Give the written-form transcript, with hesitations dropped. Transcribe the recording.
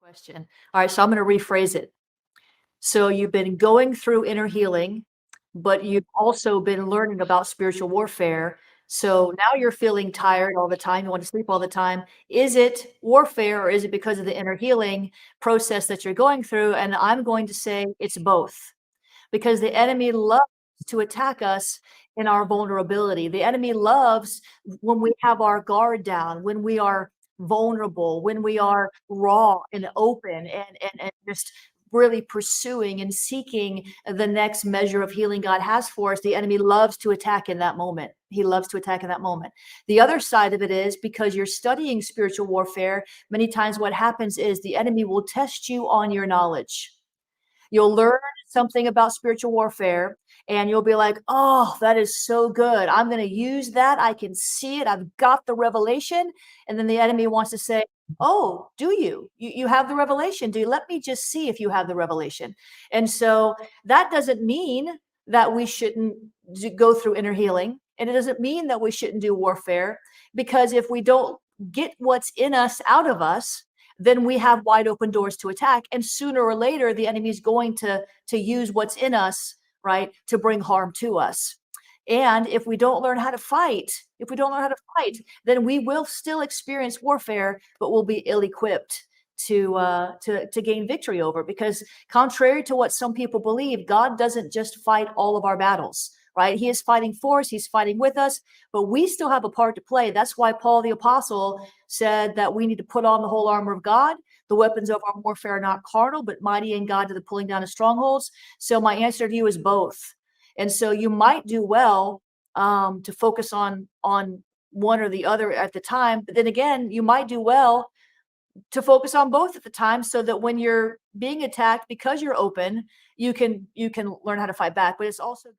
Question. All right, so I'm going to rephrase it. So you've been going through inner healing, but you've also been learning about spiritual warfare. So now you're feeling tired all the time. You want to sleep all the time. Is it warfare or is it because of the inner healing process that you're going through? And I'm going to say it's both because the enemy loves to attack us in our vulnerability. The enemy loves when we have our guard down, when we are vulnerable, when we are raw and open and just really pursuing and seeking the next measure of healing God has for us. The enemy loves to attack in that moment. He loves to attack in that moment. The other side of it is because you're studying spiritual warfare, many times what happens is the enemy will test you on your knowledge. You'll learn something about spiritual warfare and you'll be like, oh, that is so good. I'm going to use that. I can see it. I've got the revelation. And then the enemy wants to say, oh, do you? You have the revelation. Do you? Let me just see if you have the revelation. And so that doesn't mean that we shouldn't go through inner healing. And it doesn't mean that we shouldn't do warfare, because if we don't get what's in us out of us, then we have wide open doors to attack. And sooner or later, the enemy is going to use what's in us, right, to bring harm to us. And if we don't learn how to fight, then we will still experience warfare, but we'll be ill-equipped to gain victory over. Because contrary to what some people believe, God doesn't just fight all of our battles. Right? He is fighting for us. He's fighting with us, but we still have a part to play. That's why Paul the Apostle said that we need to put on the whole armor of God. The weapons of our warfare are not carnal, but mighty in God to the pulling down of strongholds. So my answer to you is both. And so you might do well to focus on one or the other at the time. But then again, you might do well to focus on both at the time, so that when you're being attacked, because you're open, you can learn how to fight back. But it's also